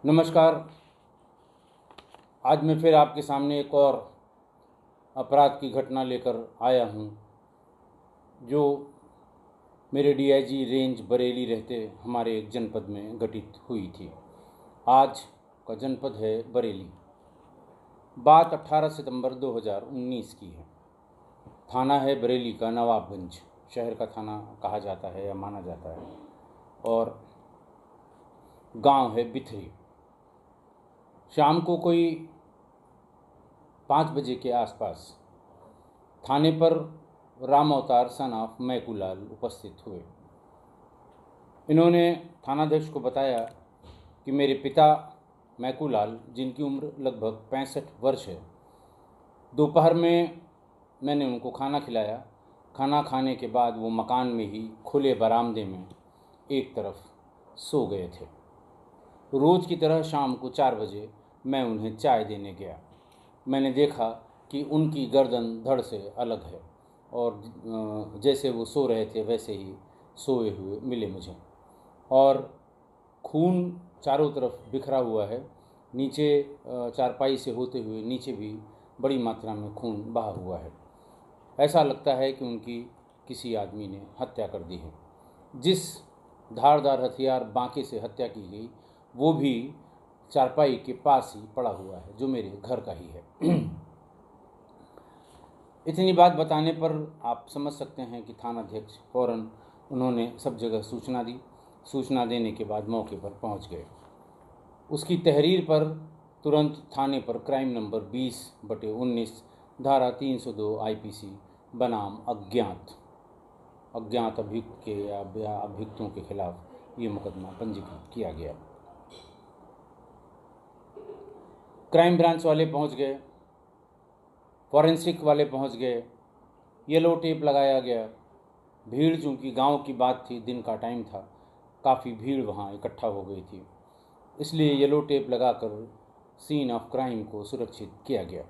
नमस्कार। आज मैं फिर आपके सामने एक और अपराध की घटना लेकर आया हूँ जो मेरे डीआईजी रेंज बरेली रहते हमारे एक जनपद में घटित हुई थी। आज का जनपद है बरेली। बात 18 सितंबर 2019 की है। थाना है बरेली का नवाबगंज, शहर का थाना कहा जाता है या माना जाता है, और गांव है बिथरी। शाम को कोई 5 बजे के आसपास थाने पर राम अवतार सन ऑफ मैकूलाल उपस्थित हुए। इन्होंने थानाध्यक्ष को बताया कि मेरे पिता मैकूलाल, जिनकी उम्र लगभग 65 वर्ष है, दोपहर में मैंने उनको खाना खिलाया। खाना खाने के बाद वो मकान में ही खुले बरामदे में एक तरफ सो गए थे। रोज़ की तरह शाम को 4 बजे मैं उन्हें चाय देने गया। मैंने देखा कि उनकी गर्दन धड़ से अलग है और जैसे वो सो रहे थे वैसे ही सोए हुए मिले मुझे, और खून चारों तरफ बिखरा हुआ है। नीचे चारपाई से होते हुए नीचे भी बड़ी मात्रा में खून बहा हुआ है। ऐसा लगता है कि उनकी किसी आदमी ने हत्या कर दी है। जिस धारदार हथियार बांके से हत्या की गई वो भी चारपाई के पास ही पड़ा हुआ है, जो मेरे घर का ही है। इतनी बात बताने पर आप समझ सकते हैं कि थानाध्यक्ष फौरन उन्होंने सब जगह सूचना दी। सूचना देने के बाद मौके पर पहुंच गए। उसकी तहरीर पर तुरंत थाने पर क्राइम नंबर 20/19 धारा 302 आईपीसी बनाम अज्ञात अभियुक्त के या अभियुक्तों के खिलाफ ये मुकदमा पंजीकृत किया गया। क्राइम ब्रांच वाले पहुंच गए, फॉरेंसिक वाले पहुंच गए, येलो टेप लगाया गया। भीड़, चूँकि गांव की बात थी, दिन का टाइम था, काफ़ी भीड़ वहां इकट्ठा हो गई थी, इसलिए येलो टेप लगाकर सीन ऑफ क्राइम को सुरक्षित किया गया।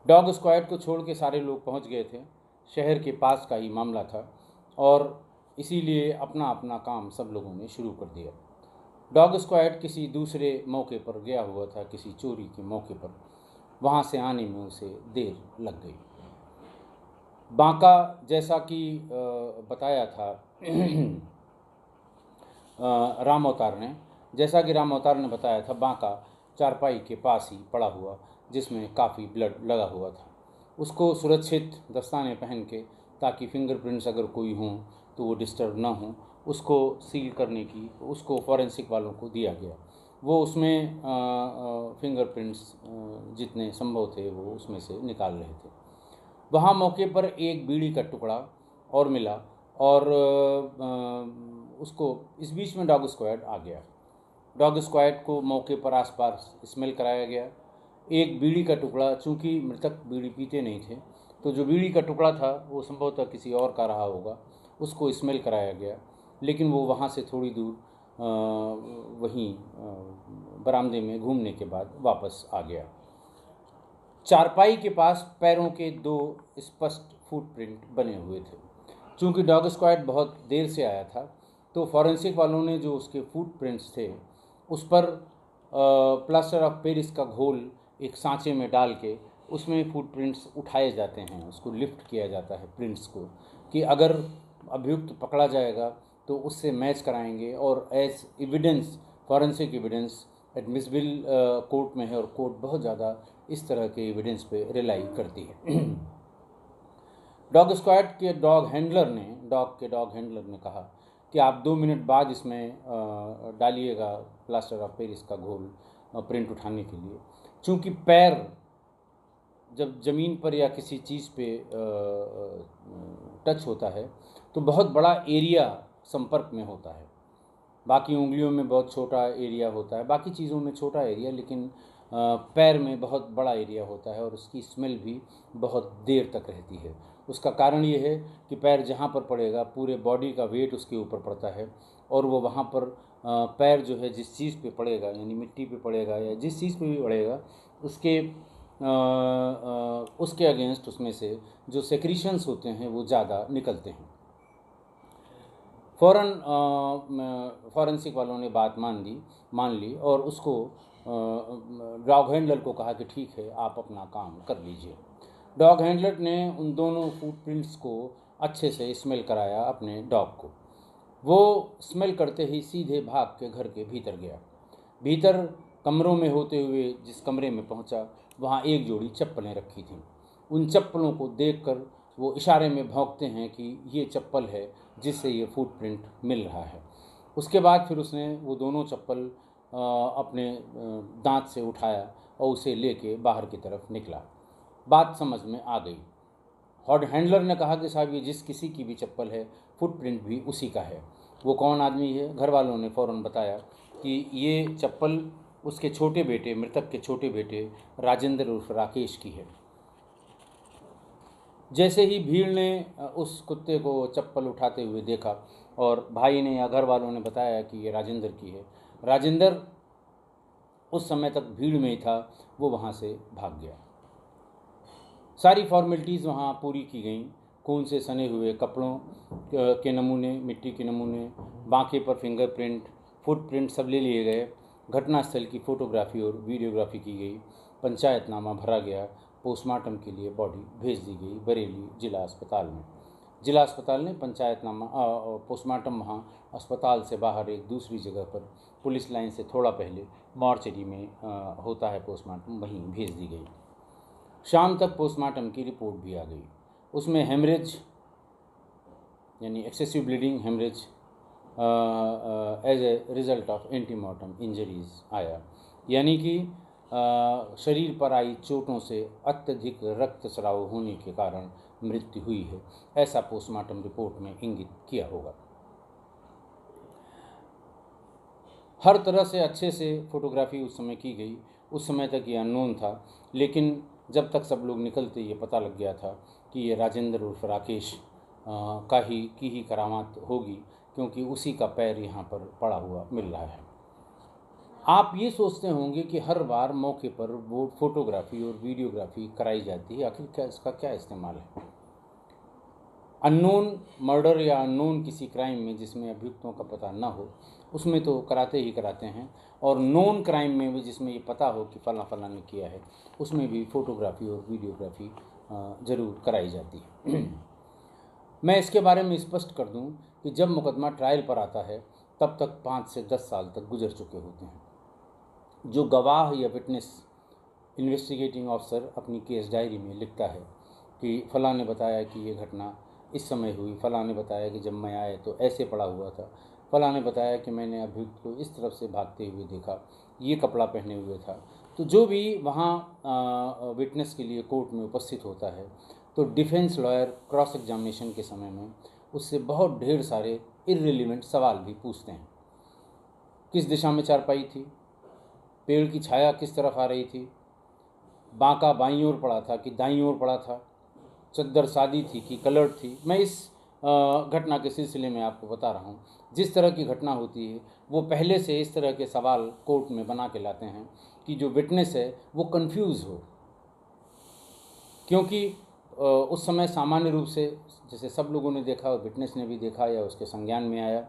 डॉग स्क्वाड को छोड़ के सारे लोग पहुंच गए थे। शहर के पास का ही मामला था और इसीलिए अपना अपना काम सब लोगों ने शुरू कर दिया। डॉग स्क्वाड किसी दूसरे मौके पर गया हुआ था, किसी चोरी के मौके पर। वहाँ से आने में उसे देर लग गई। बांका, जैसा कि बताया था राम अवतार ने बताया था, बांका चारपाई के पास ही पड़ा हुआ, जिसमें काफ़ी ब्लड लगा हुआ था। उसको सुरक्षित दस्ताने पहन के, ताकि फिंगरप्रिंट्स अगर कोई हों तो वो डिस्टर्ब ना हो, उसको सील करने की उसको फॉरेंसिक वालों को दिया गया। वो उसमें फिंगरप्रिंट्स जितने संभव थे वो उसमें से निकाल रहे थे। वहाँ मौके पर एक बीड़ी का टुकड़ा और मिला और उसको, इस बीच में डॉग स्क्वाड आ गया। डॉग स्क्वाड को मौके पर आसपास स्मेल कराया गया। एक बीड़ी का टुकड़ा, चूँकि मृतक बीड़ी पीते नहीं थे, तो जो बीड़ी का टुकड़ा था वो संभवतः किसी और का रहा होगा, उसको स्मेल कराया गया। लेकिन वो वहाँ से थोड़ी दूर वहीं बरामदे में घूमने के बाद वापस आ गया। चारपाई के पास पैरों के 2 स्पष्ट फुटप्रिंट बने हुए थे। चूँकि डॉग स्क्वाड बहुत देर से आया था, तो फॉरेंसिक वालों ने जो उसके फुटप्रिंट्स थे उस पर प्लास्टर ऑफ पेरिस का घोल एक सांचे में डाल के उसमें फुटप्रिंट्स उठाए जाते हैं, उसको लिफ्ट किया जाता है प्रिंट्स को, कि अगर अभियुक्त पकड़ा जाएगा तो उससे मैच कराएंगे और as evidence, forensic evidence admissible court में है और कोर्ट बहुत ज़्यादा इस तरह के एविडेंस पे रिलाई करती है। डॉग स्क्वाड के डॉग हैंडलर ने कहा कि आप 2 मिनट बाद इसमें डालिएगा प्लास्टर ऑफ पेरिस का घोल प्रिंट उठाने के लिए। चूँकि पैर जब ज़मीन पर या किसी चीज़ पे टच होता है तो बहुत बड़ा एरिया संपर्क में होता है। बाकी उंगलियों में बहुत छोटा एरिया होता है, बाकी चीज़ों में छोटा एरिया, लेकिन पैर में बहुत बड़ा एरिया होता है और उसकी स्मेल भी बहुत देर तक रहती है। उसका कारण ये है कि पैर जहाँ पर पड़ेगा पूरे बॉडी का वेट उसके ऊपर पड़ता है और वो वहाँ पर पैर जो है जिस चीज़ पे पड़ेगा, यानी मिट्टी पे पड़ेगा या जिस चीज़ पे भी पड़ेगा, उसके अगेंस्ट उसमें से जो सेक्रीशंस होते हैं वो ज़्यादा निकलते हैं। फॉरेंसिक वालों ने बात मान ली और उसको डॉग हैंडलर को कहा कि ठीक है, आप अपना काम कर लीजिए। डॉग हैंडलर ने उन दोनों फुटप्रिंट्स को अच्छे से स्मेल कराया अपने डॉग को। वो स्मेल करते ही सीधे भाग के घर के भीतर गया। भीतर कमरों में होते हुए जिस कमरे में पहुंचा, वहाँ एक जोड़ी चप्पलें रखी थीं। उन चप्पलों को देखकर वो इशारे में भौंकते हैं कि ये चप्पल है जिससे ये फुटप्रिंट मिल रहा है। उसके बाद फिर उसने वो दोनों चप्पल अपने दांत से उठाया और उसे लेके बाहर की तरफ निकला। बात समझ में आ गई। हॉट हैंडलर ने कहा कि साहब, ये जिस किसी की भी चप्पल है, फुटप्रिंट भी उसी का है। वो कौन आदमी है? घर वालों ने फ़ौरन बताया कि ये चप्पल उसके छोटे बेटे, मृतक के छोटे बेटे राजेंद्र उर्फ राकेश की है। जैसे ही भीड़ ने उस कुत्ते को चप्पल उठाते हुए देखा और भाई ने या घर वालों ने बताया कि ये राजेंद्र की है, राजेंद्र उस समय तक भीड़ में ही था, वो वहाँ से भाग गया। सारी फॉर्मेलिटीज़ वहाँ पूरी की गईं। खून से सने हुए कपड़ों के नमूने, मिट्टी के नमूने, बांके पर फिंगरप्रिंट, फुटप्रिंट सब ले लिए गए। घटनास्थल की फ़ोटोग्राफी और वीडियोग्राफी की गई। पंचायतनामा भरा गया। पोस्टमार्टम के लिए बॉडी भेज दी गई बरेली जिला अस्पताल में। जिला अस्पताल ने पंचायतनामा पोस्टमार्टम वहाँ अस्पताल से बाहर एक दूसरी जगह पर पुलिस लाइन से थोड़ा पहले मॉर्चरी में होता है पोस्टमार्टम, वहीं भेज दी गई। शाम तक पोस्टमार्टम की रिपोर्ट भी आ गई। उसमें हेमरेज यानी excessive bleeding haemorrhage as a result of antemortem injuries आया, यानी कि शरीर पर आई चोटों से अत्यधिक रक्तस्राव होने के कारण मृत्यु हुई है, ऐसा पोस्टमार्टम रिपोर्ट में इंगित किया होगा। हर तरह से अच्छे से फोटोग्राफी उस समय की गई। उस समय तक ये अननोन था, लेकिन जब तक सब लोग निकलते ये पता लग गया था कि ये राजेंद्र उर्फ राकेश की ही करामात होगी, क्योंकि उसी का पैर यहाँ पर पड़ा हुआ मिल रहा है। आप ये सोचते होंगे कि हर बार मौके पर वो फोटोग्राफी और वीडियोग्राफी कराई जाती है, आखिर क्या इसका क्या इस्तेमाल है? अननोन मर्डर या अननोन किसी क्राइम में जिसमें अभियुक्तों का पता ना हो, उसमें तो कराते ही कराते हैं, और नोन क्राइम में भी जिसमें ये पता हो कि फला फला ने किया है, उसमें भी फ़ोटोग्राफी और वीडियोग्राफी ज़रूर कराई जाती है। मैं इसके बारे में स्पष्ट कर दूं कि जब मुकदमा ट्रायल पर आता है तब तक 5 से 10 साल तक गुजर चुके होते हैं। जो गवाह या विटनेस इन्वेस्टिगेटिंग ऑफिसर अपनी केस डायरी में लिखता है कि फला ने बताया कि ये घटना इस समय हुई, फला ने बताया कि जब मैं आया तो ऐसे पड़ा हुआ था, फला ने बताया कि मैंने अभियुक्त को इस तरफ से भागते हुए देखा, ये कपड़ा पहने हुए था। तो जो भी वहाँ विटनेस के लिए कोर्ट में उपस्थित होता है, तो डिफेंस लॉयर क्रॉस एग्जामिनेशन के समय में उससे बहुत ढेर सारे इररिलेवेंट सवाल भी पूछते हैं। किस दिशा में चारपाई थी? पेड़ की छाया किस तरफ आ रही थी? बांका बाईं ओर पड़ा था कि दाईं ओर पड़ा था? चद्दर सादी थी कि कलर्ड थी? मैं इस घटना के सिलसिले में आपको बता रहा हूँ। जिस तरह की घटना होती है वो पहले से इस तरह के सवाल कोर्ट में बना के लाते हैं कि जो विटनेस है वो कंफ्यूज हो, क्योंकि उस समय सामान्य रूप से जैसे सब लोगों ने देखा, विटनेस ने भी देखा या उसके संज्ञान में आया,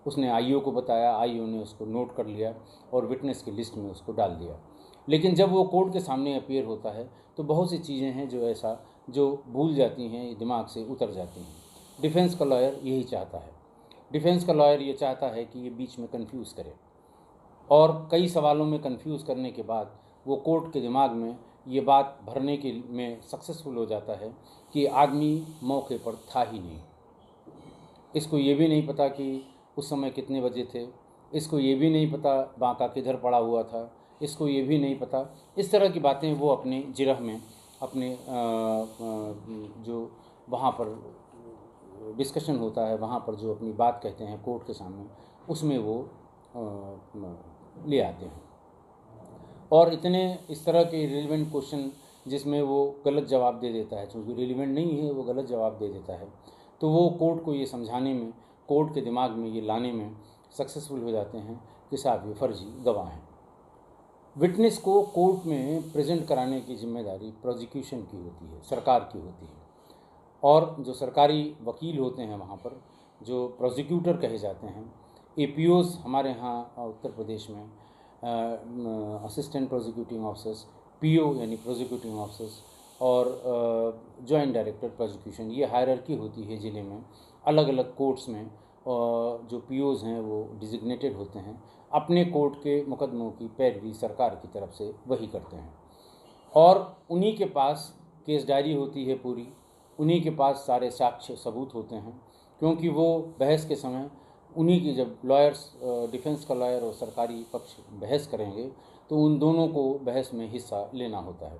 उसने आईओ को बताया, आईओ ने उसको नोट कर लिया और विटनेस की लिस्ट में उसको डाल दिया। लेकिन जब वो कोर्ट के सामने अपीयर होता है तो बहुत सी चीज़ें हैं जो भूल जाती हैं, दिमाग से उतर जाती हैं। डिफेंस का लॉयर यही चाहता है। डिफेंस का लॉयर ये चाहता है कि ये बीच में कंफ्यूज करे, और कई सवालों में कंफ्यूज करने के बाद वो कोर्ट के दिमाग में ये बात भरने के में सक्सेसफुल हो जाता है कि आदमी मौके पर था ही नहीं। इसको ये भी नहीं पता कि उस समय कितने बजे थे, इसको ये भी नहीं पता बांका किधर पड़ा हुआ था, इसको ये भी नहीं पता। इस तरह की बातें वो अपने जिरह में, अपने जो वहाँ पर डिस्कशन होता है, वहाँ पर जो अपनी बात कहते हैं कोर्ट के सामने, उसमें वो ले आते हैं। और इतने इस तरह के रिलेवेंट क्वेश्चन जिसमें वो गलत जवाब दे देता है, चूँकि रिलेवेंट नहीं है वो गलत जवाब दे देता है, तो वो कोर्ट को ये समझाने में, कोर्ट के दिमाग में ये लाने में सक्सेसफुल हो जाते हैं कि साहब ये फर्जी गवाह हैं। विटनेस को कोर्ट में प्रेजेंट कराने की जिम्मेदारी प्रोसिक्यूशन की होती है, सरकार की होती है, और जो सरकारी वकील होते हैं वहाँ पर जो प्रोसिक्यूटर कहे जाते हैं, एपीओज हमारे यहाँ उत्तर प्रदेश में असिस्टेंट प्रोसिक्यूटिंग ऑफिसर्स, पीओ यानी प्रोसिक्यूटिंग ऑफिसर्स, और जॉइंट डायरेक्टर प्रोसिक्यूशन, ये हायरार्की होती है ज़िले में। अलग अलग कोर्ट्स में जो पीओज हैं वो डिजिग्नेटेड होते हैं, अपने कोर्ट के मुकदमों की पैरवी सरकार की तरफ से वही करते हैं, और उन्हीं के पास केस डायरी होती है पूरी, उन्हीं के पास सारे साक्ष्य सबूत होते हैं, क्योंकि वो बहस के समय उन्हीं की, जब लॉयर्स, डिफेंस का लॉयर और सरकारी पक्ष बहस करेंगे तो उन दोनों को बहस में हिस्सा लेना होता है।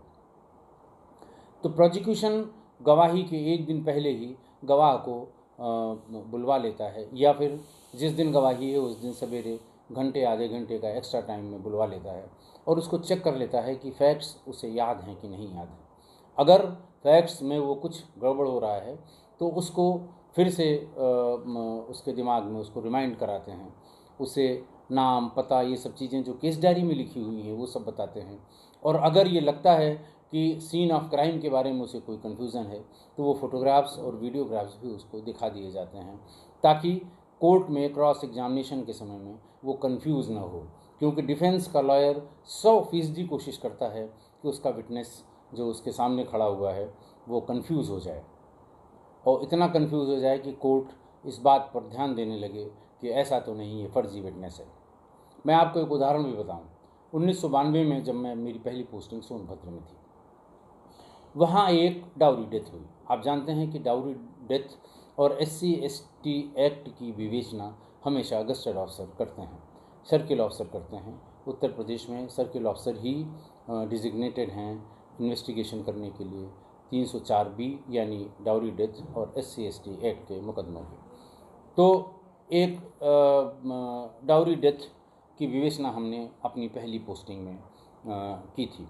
तो प्रोसिक्यूशन गवाही के एक दिन पहले ही गवाह को बुलवा लेता है, या फिर जिस दिन गवाही है उस दिन सवेरे घंटे आधे घंटे का एक्स्ट्रा टाइम में बुलवा लेता है, और उसको चेक कर लेता है कि फैक्ट्स उसे याद हैं कि नहीं याद हैं। अगर फैक्ट्स में वो कुछ गड़बड़ हो रहा है तो उसको फिर से उसके दिमाग में उसको रिमाइंड कराते हैं, उसे नाम, पता, ये सब चीज़ें जो केस डायरी में लिखी हुई हैं वो सब बताते हैं। और अगर ये लगता है कि सीन ऑफ क्राइम के बारे में उसे कोई कन्फ्यूज़न है तो वो फ़ोटोग्राफ्स और वीडियोग्राफ्स भी उसको दिखा दिए जाते हैं, ताकि कोर्ट में क्रॉस एग्जामिनेशन के समय में वो कंफ्यूज ना हो, क्योंकि डिफेंस का लॉयर 100% कोशिश करता है कि उसका विटनेस जो उसके सामने खड़ा हुआ है वो कंफ्यूज हो जाए, और इतना कंफ्यूज हो जाए कि कोर्ट इस बात पर ध्यान देने लगे कि ऐसा तो नहीं, ये फर्जी विटनेस है। मैं आपको एक उदाहरण भी बताऊं। 1992 में जब मेरी पहली पोस्टिंग सोनभद्र में थी, वहाँ एक डाउरी डेथ हुई। आप जानते हैं कि डाउरी डेथ और SC/ST एक्ट की विवेचना हमेशा गस्टेड ऑफिसर करते हैं, सर्किल ऑफिसर करते हैं। उत्तर प्रदेश में सर्किल ऑफिसर ही डिजिग्नेटेड हैं इन्वेस्टिगेशन करने के लिए 304B यानी डाउरी डेथ और SC/ST एक्ट के मुकदमों की। तो एक डाउरी डेथ की विवेचना हमने अपनी पहली पोस्टिंग में की थी।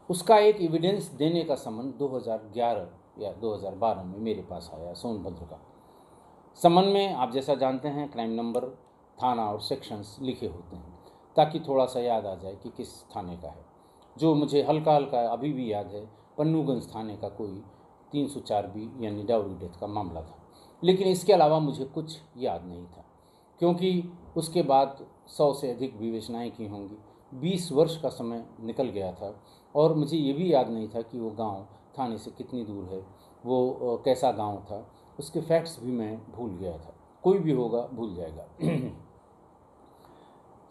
उसका एक एविडेंस देने का समन 2011 या 2012 में मेरे पास आया सोनभद्र का। समन में आप जैसा जानते हैं क्राइम नंबर, थाना और सेक्शंस लिखे होते हैं, ताकि थोड़ा सा याद आ जाए कि किस थाने का है। जो मुझे हल्का हल्का अभी भी याद है, पन्नूगंज थाने का कोई 304B यानी डाउरी डेथ का मामला था। लेकिन इसके अलावा मुझे कुछ याद नहीं था, क्योंकि उसके बाद 100 से अधिक विवेचनाएँ की होंगी। 20 वर्ष का समय निकल गया था, और मुझे ये भी याद नहीं था कि वो गांव थाने से कितनी दूर है, वो कैसा गांव था, उसके फैक्ट्स भी मैं भूल गया था। कोई भी होगा भूल जाएगा।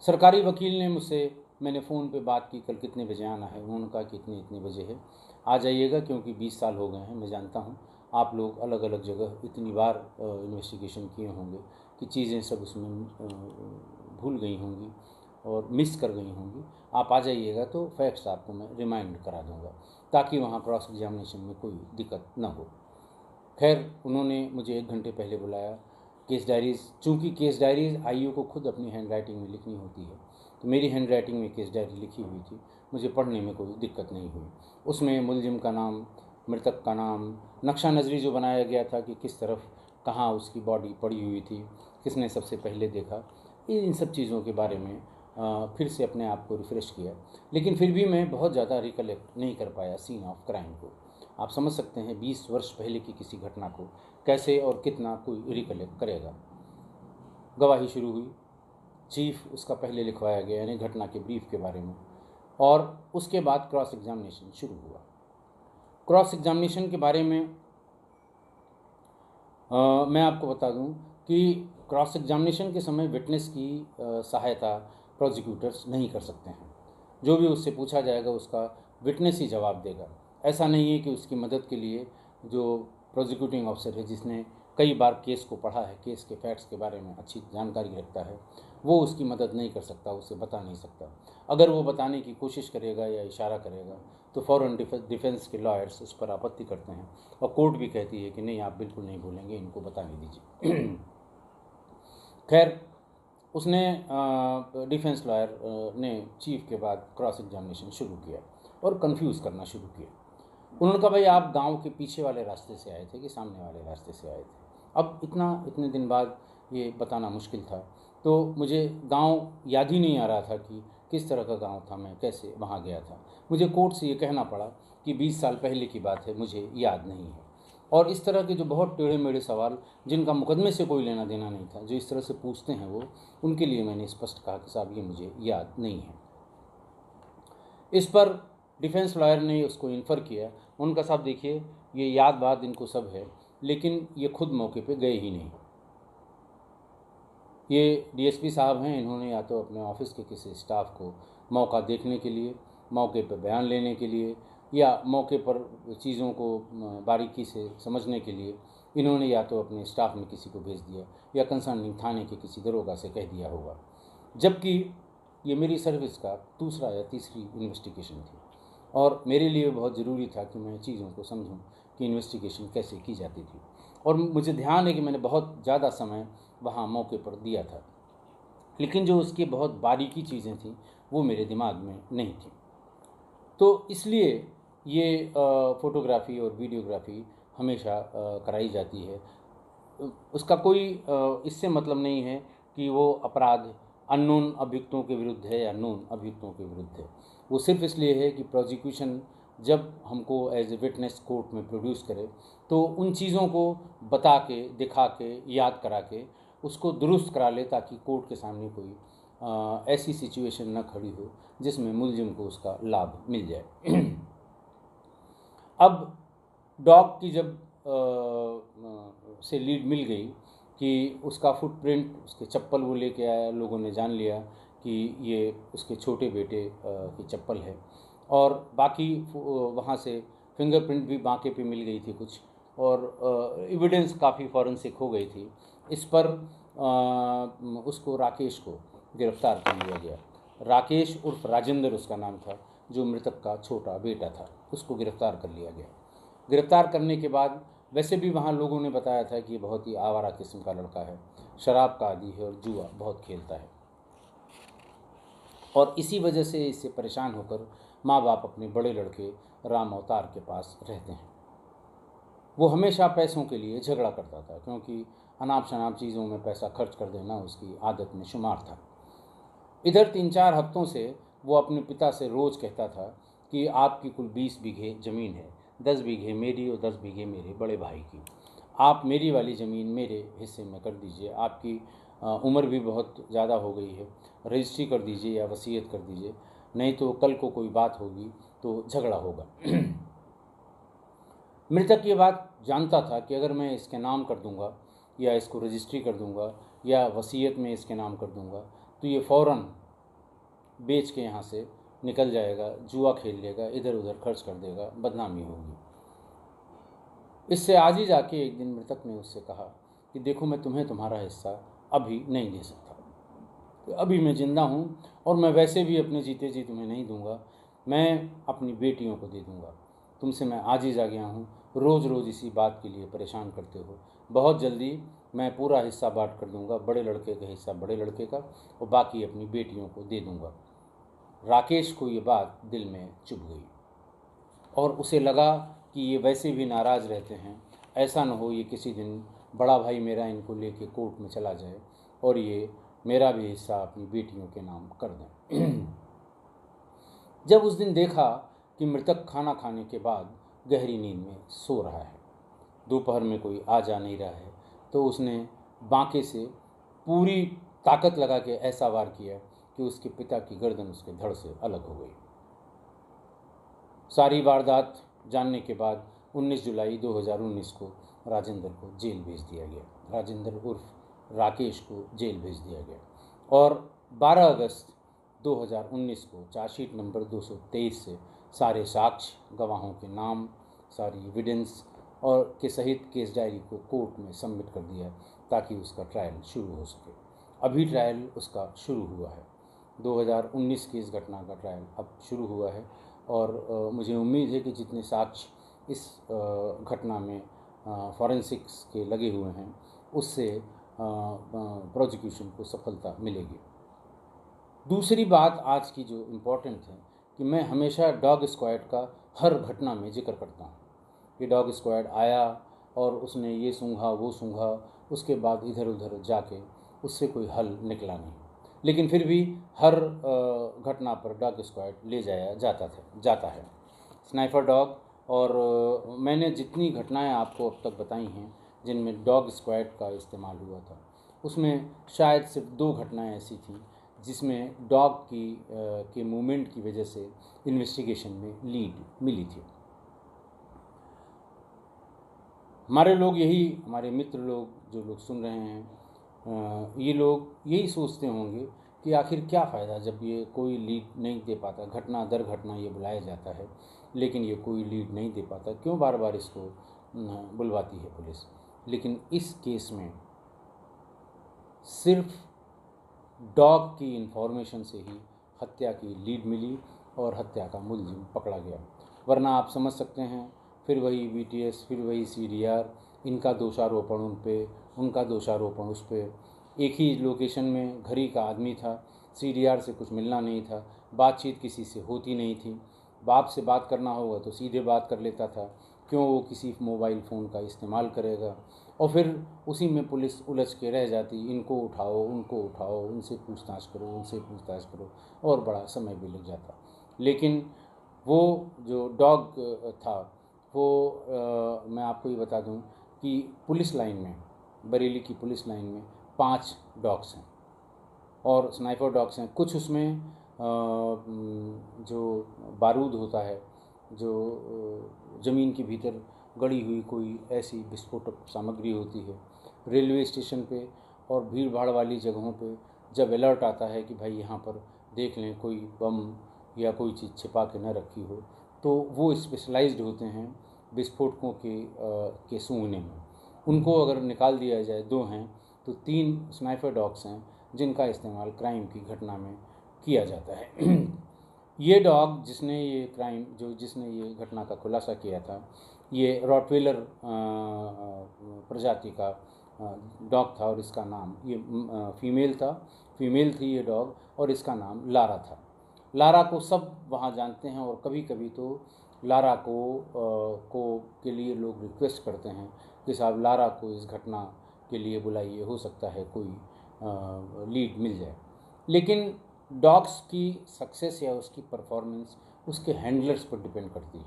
सरकारी वकील ने मुझसे, मैंने फ़ोन पे बात की, कल कितने बजे आना है, उन्होंने कहा कि इतने बजे है, आ जाइएगा, क्योंकि 20 साल हो गए हैं। मैं जानता हूँ आप लोग अलग अलग जगह इतनी बार इन्वेस्टिगेशन किए होंगे कि चीज़ें सब उसमें भूल गई होंगी और मिस कर गई होंगी। आप आ जाइएगा तो फैक्ट्स आपको मैं रिमाइंड करा दूँगा, ताकि वहाँ क्रॉस एग्जामिनेशन में कोई दिक्कत ना हो। खैर, उन्होंने मुझे 1 घंटे पहले बुलाया। केस डायरीज़, चूँकि केस डायरीज़ आईओ को खुद अपनी हैंड राइटिंग में लिखनी होती है, तो मेरी हैंड राइटिंग में केस डायरी लिखी हुई थी, मुझे पढ़ने में कोई दिक्कत नहीं हुई। उसमें मुलजिम का नाम, मृतक का नाम, नक्शा नज़री जो बनाया गया था कि किस तरफ कहाँ उसकी बॉडी पड़ी हुई थी, किसने सबसे पहले देखा, इन सब चीज़ों के बारे में फिर से अपने आप को रिफ़्रेश किया। लेकिन फिर भी मैं बहुत ज़्यादा रिकलेक्ट नहीं कर पाया सीन ऑफ क्राइम को। आप समझ सकते हैं 20 वर्ष पहले की किसी घटना को कैसे और कितना कोई रिकलेक्ट करेगा। गवाही शुरू हुई। चीफ उसका पहले लिखवाया गया, यानी घटना के ब्रीफ के बारे में, और उसके बाद क्रॉस एग्जामिनेशन शुरू हुआ। क्रॉस एग्जामिनेशन के बारे में मैं आपको बता दूं कि क्रॉस एग्जामिनेशन के समय विटनेस की सहायता प्रोसिक्यूटर्स नहीं कर सकते हैं। जो भी उससे पूछा जाएगा उसका विटनेस ही जवाब देगा। ऐसा नहीं है कि उसकी मदद के लिए जो प्रोसिक्यूटिंग ऑफिसर है, जिसने कई बार केस को पढ़ा है, केस के फैक्ट्स के बारे में अच्छी जानकारी रखता है, वो उसकी मदद नहीं कर सकता, उसे बता नहीं सकता। अगर वो बताने की कोशिश करेगा या इशारा करेगा तो फ़ौरन डिफेंस के लॉयर्स उस पर आपत्ति करते हैं, और कोर्ट भी कहती है कि नहीं, आप बिल्कुल नहीं बोलेंगे, इनको बताने दीजिए। खैर, उसने डिफेंस लॉयर ने चीफ के बाद क्रॉस एग्जामिनेशन शुरू किया और कंफ्यूज करना शुरू किया। उन्होंने कहा, भाई आप गांव के पीछे वाले रास्ते से आए थे कि सामने वाले रास्ते से आए थे? अब इतने दिन बाद ये बताना मुश्किल था, तो मुझे गांव याद ही नहीं आ रहा था कि किस तरह का गांव था, मैं कैसे वहाँ गया था। मुझे कोर्ट से ये कहना पड़ा कि 20 साल पहले की बात है, मुझे याद नहीं है। और इस तरह के जो बहुत टेढ़े मेढ़े सवाल जिनका मुकदमे से कोई लेना देना नहीं था, जो इस तरह से पूछते हैं वो, उनके लिए मैंने स्पष्ट कहा कि साहब ये मुझे याद नहीं है। इस पर डिफेंस लॉयर ने उसको इन्फर किया, उनका साहब देखिए ये याद बात इनको सब है, लेकिन ये खुद मौके पे गए ही नहीं। ये डीएसपी साहब हैं, इन्होंने या तो अपने ऑफिस के किसी स्टाफ को मौका देखने के लिए, मौके पर बयान लेने के लिए, या मौके पर चीज़ों को बारीकी से समझने के लिए इन्होंने या तो अपने स्टाफ में किसी को भेज दिया या कंसर्निंग थाने के किसी दरोगा से कह दिया होगा, जबकि ये मेरी सर्विस का दूसरा या तीसरी इन्वेस्टिगेशन थी और मेरे लिए बहुत ज़रूरी था कि मैं चीज़ों को समझूं कि इन्वेस्टिगेशन कैसे की जाती थी। और मुझे ध्यान है कि मैंने बहुत ज़्यादा समय वहाँ मौके पर दिया था, लेकिन जो उसकी बहुत बारीकी चीज़ें थीं वो मेरे दिमाग में नहीं थी। तो इसलिए ये फ़ोटोग्राफ़ी और वीडियोग्राफ़ी हमेशा कराई जाती है। उसका कोई इससे मतलब नहीं है कि वो अपराध अननोन अभियुक्तों के विरुद्ध है या नोन अभियुक्तों के विरुद्ध है। वो सिर्फ इसलिए है कि प्रोसिक्यूशन जब हमको एज ए विटनेस कोर्ट में प्रोड्यूस करे तो उन चीज़ों को बता के, दिखा के, याद करा के उसको दुरुस्त करा ले, ताकि कोर्ट के सामने कोई ऐसी सिचुएशन न खड़ी हो जिसमें मुलजिम को उसका लाभ मिल जाए। अब डॉग की जब से लीड मिल गई कि उसका फुटप्रिंट, उसके चप्पल वो लेके आया, लोगों ने जान लिया कि ये उसके छोटे बेटे की चप्पल है, और बाकी वहाँ से फिंगरप्रिंट भी बांके पे मिल गई थी कुछ, और एविडेंस काफ़ी फॉरेंसिक हो गई थी। इस पर उसको, राकेश को गिरफ्तार कर लिया गया। राकेश उर्फ राजेंद्र उसका नाम था, जो मृतक का छोटा बेटा था, उसको गिरफ्तार कर लिया गया। गिरफ्तार करने के बाद वैसे भी वहाँ लोगों ने बताया था कि ये बहुत ही आवारा किस्म का लड़का है, शराब का आदी है और जुआ बहुत खेलता है, और इसी वजह से इससे परेशान होकर माँ बाप अपने बड़े लड़के राम अवतार के पास रहते हैं। वो हमेशा पैसों के लिए झगड़ा करता था, क्योंकि अनाप शनाप चीज़ों में पैसा खर्च कर देना उसकी आदत में शुमार था। इधर 3-4 हफ्तों से वो अपने पिता से रोज़ कहता था कि आपकी कुल 20 बीघे ज़मीन है, 10 बीघे मेरी और 10 बीघे मेरे बड़े भाई की, आप मेरी वाली ज़मीन मेरे हिस्से में कर दीजिए, आपकी उम्र भी बहुत ज़्यादा हो गई है, रजिस्ट्री कर दीजिए या वसीयत कर दीजिए, नहीं तो कल को कोई बात होगी तो झगड़ा होगा। मृतक ये बात जानता था कि अगर मैं इसके नाम कर दूंगा या इसको रजिस्ट्री कर दूंगा या वसीयत में इसके नाम कर दूंगा तो ये फ़ौरन बेच के यहाँ से निकल जाएगा, जुआ खेल लेगा, इधर उधर खर्च कर देगा, बदनामी होगी। इससे आज ही जाके एक दिन मृतक ने उससे कहा कि देखो, मैं तुम्हें तुम्हारा हिस्सा अभी नहीं दे सकता, तो अभी मैं ज़िंदा हूँ और मैं वैसे भी अपने जीते जी तुम्हें नहीं दूंगा, मैं अपनी बेटियों को दे दूंगा। तुमसे मैं आज ही जा गया हूँ, रोज़ रोज़ इसी बात के लिए परेशान करते हो, बहुत जल्दी मैं पूरा हिस्सा बांट कर दूंगा, बड़े लड़के का हिस्सा बड़े लड़के का और बाकी अपनी बेटियों को दे दूंगा। राकेश को ये बात दिल में चुभ गई और उसे लगा कि ये वैसे भी नाराज़ रहते हैं, ऐसा न हो ये किसी दिन बड़ा भाई मेरा इनको लेके कोर्ट में चला जाए और ये मेरा भी हिस्सा अपनी बेटियों के नाम कर दें। जब उस दिन देखा कि मृतक खाना खाने के बाद गहरी नींद में सो रहा है, दोपहर में कोई आ जा नहीं रहा है, तो उसने बांके से पूरी ताकत लगा के ऐसा वार किया कि उसके पिता की गर्दन उसके धड़ से अलग हो गई। सारी वारदात जानने के बाद 19 जुलाई 2019 को राजेंद्र को जेल भेज दिया गया। राजेंद्र उर्फ राकेश को जेल भेज दिया गया और 12 अगस्त 2019 को चार्जशीट नंबर 223 से सारे साक्ष्य, गवाहों के नाम, सारी एविडेंस और के सहित केस डायरी को कोर्ट में सबमिट कर दिया ताकि उसका ट्रायल शुरू हो सके। अभी ट्रायल उसका शुरू हुआ है। 2019 की इस घटना का ट्रायल अब शुरू हुआ है और मुझे उम्मीद है कि जितने साक्ष्य इस घटना में फॉरेंसिक्स के लगे हुए हैं उससे प्रोसिक्यूशन को सफलता मिलेगी। दूसरी बात आज की जो इम्पोर्टेंट है कि मैं हमेशा डॉग स्क्वाड का हर घटना में जिक्र करता हूँ। ये डॉग स्क्वाड आया और उसने ये सूंघा वो सूंघा, उसके बाद इधर उधर जाके उससे कोई हल निकला नहीं, लेकिन फिर भी हर घटना पर डॉग स्क्वाड ले जाया जाता है। स्नाइपर डॉग और मैंने जितनी घटनाएं आपको अब तक बताई हैं जिनमें डॉग स्क्वाड का इस्तेमाल हुआ था, उसमें शायद सिर्फ 2 घटनाएं ऐसी थी जिसमें डॉग के मूवमेंट की वजह से इन्वेस्टिगेशन में लीड मिली थी। हमारे लोग हमारे मित्र लोग जो लोग सुन रहे हैं, ये लोग यही सोचते होंगे कि आखिर क्या फ़ायदा जब ये कोई लीड नहीं दे पाता, घटना दर घटना ये बुलाया जाता है लेकिन ये कोई लीड नहीं दे पाता, क्यों बार बार इसको बुलवाती है पुलिस। लेकिन इस केस में सिर्फ डॉग की इन्फॉर्मेशन से ही हत्या की लीड मिली और हत्या का मुलजिम पकड़ा गया। वरना आप समझ सकते हैं फिर वही BTS, फिर वही CDR, इनका दोषारोपण उन पे, उनका दोषारोपण उस पे। एक ही लोकेशन में घरी का आदमी था, CDR से कुछ मिलना नहीं था, बातचीत किसी से होती नहीं थी, बाप से बात करना होगा तो सीधे बात कर लेता था, क्यों वो किसी मोबाइल फ़ोन का इस्तेमाल करेगा। और फिर उसी में पुलिस उलझ के रह जाती, इनको उठाओ उनको उठाओ, उनसे पूछताछ करो उनसे पूछताछ करो, और बड़ा समय भी लग जाता। लेकिन वो जो डॉग था वो मैं आपको ये बता दूं कि पुलिस लाइन में, बरेली की पुलिस लाइन में 5 डॉग्स हैं और स्नाइपर डॉग्स हैं। कुछ उसमें जो बारूद होता है, जो ज़मीन के भीतर गड़ी हुई कोई ऐसी विस्फोटक सामग्री होती है, रेलवे स्टेशन पे और भीड़ भाड़ वाली जगहों पे जब अलर्ट आता है कि भाई यहाँ पर देख लें कोई बम या कोई चीज़ छिपा के न रखी हो, तो वो स्पेशलाइज्ड होते हैं विस्फोटकों के सूंघने में। उनको अगर निकाल दिया जाए, 2 हैं तो 3 स्नाइपर डॉग्स हैं जिनका इस्तेमाल क्राइम की घटना में किया जाता है। ये डॉग जिसने ये घटना का खुलासा किया था, ये रॉटवेलर प्रजाति का डॉग था और इसका नाम फीमेल थी ये डॉग, और इसका नाम लारा था। लारा को सब वहाँ जानते हैं और कभी कभी तो लारा के लिए लोग रिक्वेस्ट करते हैं कि साहब लारा को इस घटना के लिए बुलाइए, हो सकता है कोई लीड मिल जाए। लेकिन डॉग्स की सक्सेस या उसकी परफॉर्मेंस उसके हैंडलर्स पर डिपेंड करती है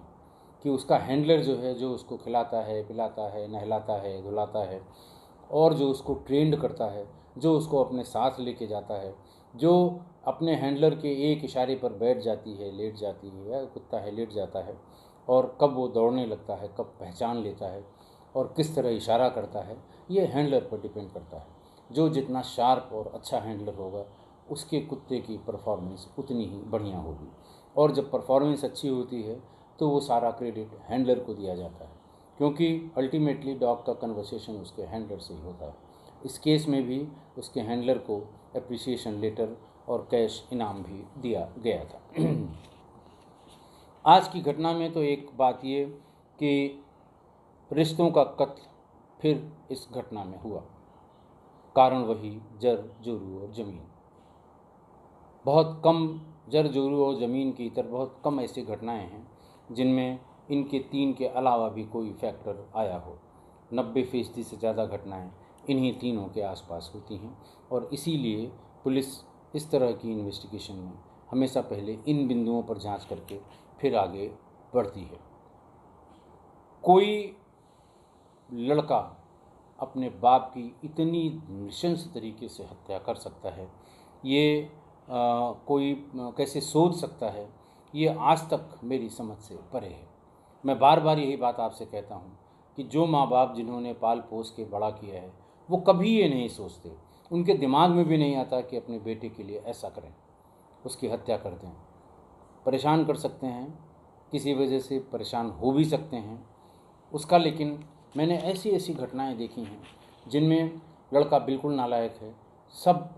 कि उसका हैंडलर जो है, जो उसको खिलाता है, पिलाता है, नहलाता है, धुलाता है, और जो उसको ट्रेंड करता है, जो उसको अपने साथ लेके जाता है, जो अपने हैंडलर के एक इशारे पर बैठ जाती है, लेट जाती है, या कुत्ता है लेट जाता है, और कब वो दौड़ने लगता है, कब पहचान लेता है और किस तरह इशारा करता है, ये हैंडलर पर डिपेंड करता है। जो जितना शार्प और अच्छा हैंडलर होगा उसके कुत्ते की परफॉर्मेंस उतनी ही बढ़िया होगी, और जब परफॉर्मेंस अच्छी होती है तो वो सारा क्रेडिट हैंडलर को दिया जाता है, क्योंकि अल्टीमेटली डॉग का कन्वर्सेशन उसके हैंडलर से ही होता है। इस केस में भी उसके हैंडलर को एप्रिसिएशन लेटर और कैश इनाम भी दिया गया था। आज की घटना में तो एक बात ये कि रिश्तों का कत्ल फिर इस घटना में हुआ, कारण वही जर जोरू और ज़मीन। बहुत कम जर जोरू और ज़मीन की तरह बहुत कम ऐसी घटनाएं हैं जिनमें इनके 3 के अलावा भी कोई फैक्टर आया हो। 90% से ज़्यादा घटनाएं इन्हीं तीनों के आसपास होती हैं, और इसीलिए पुलिस इस तरह की इन्वेस्टिगेशन में हमेशा पहले इन बिंदुओं पर जांच करके फिर आगे बढ़ती है। कोई लड़का अपने बाप की इतनी नृशंस तरीके से हत्या कर सकता है, ये कोई कैसे सोच सकता है, ये आज तक मेरी समझ से परे है। मैं बार बार यही बात आपसे कहता हूँ कि जो माँ बाप जिन्होंने पाल पोस के बड़ा किया है वो कभी ये नहीं सोचते, उनके दिमाग में भी नहीं आता कि अपने बेटे के लिए ऐसा करें, उसकी हत्या कर दें। परेशान कर सकते हैं, किसी वजह से परेशान हो भी सकते हैं उसका, लेकिन मैंने ऐसी ऐसी घटनाएं देखी हैं जिनमें लड़का बिल्कुल नालायक है, सब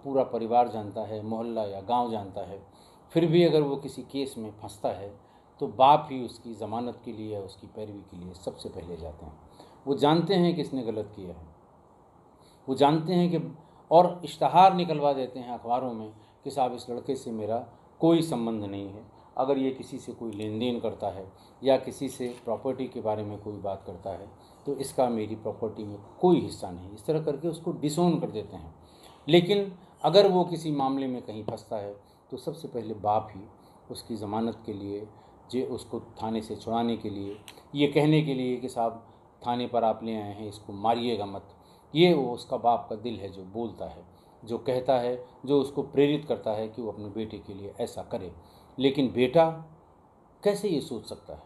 पूरा परिवार जानता है, मोहल्ला या गांव जानता है, फिर भी अगर वो किसी केस में फंसता है तो बाप ही उसकी ज़मानत के लिए या उसकी पैरवी के लिए सबसे पहले जाते हैं। वो जानते हैं कि इसने गलत किया है, वो जानते हैं कि, और इश्तहार निकलवा देते हैं अखबारों में कि साहब इस लड़के से मेरा कोई संबंध नहीं है, अगर ये किसी से कोई लेन देन करता है या किसी से प्रॉपर्टी के बारे में कोई बात करता है तो इसका मेरी प्रॉपर्टी में कोई हिस्सा नहीं, इस तरह करके उसको डिसोन कर देते हैं। लेकिन अगर वो किसी मामले में कहीं फंसता है तो सबसे पहले बाप ही उसकी ज़मानत के लिए जे उसको थाने से छुड़ाने के लिए, ये कहने के लिए कि साहब थाने पर आप ले आए हैं, इसको मारिएगा मत। ये वो उसका बाप का दिल है जो बोलता है, जो कहता है, जो उसको प्रेरित करता है कि वो अपने बेटे के लिए ऐसा करे। लेकिन बेटा कैसे ये सोच सकता है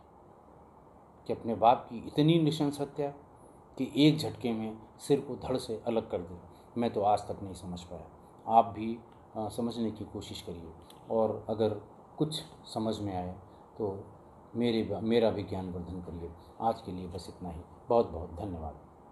कि अपने बाप की इतनी नृशंस हत्या कि एक झटके में सिर को धड़ से अलग कर दे। मैं तो आज तक नहीं समझ पाया। आप भी समझने की कोशिश करिए, और अगर कुछ समझ में आए तो मेरा भी ज्ञानवर्धन करिए। आज के लिए बस इतना ही। बहुत बहुत धन्यवाद।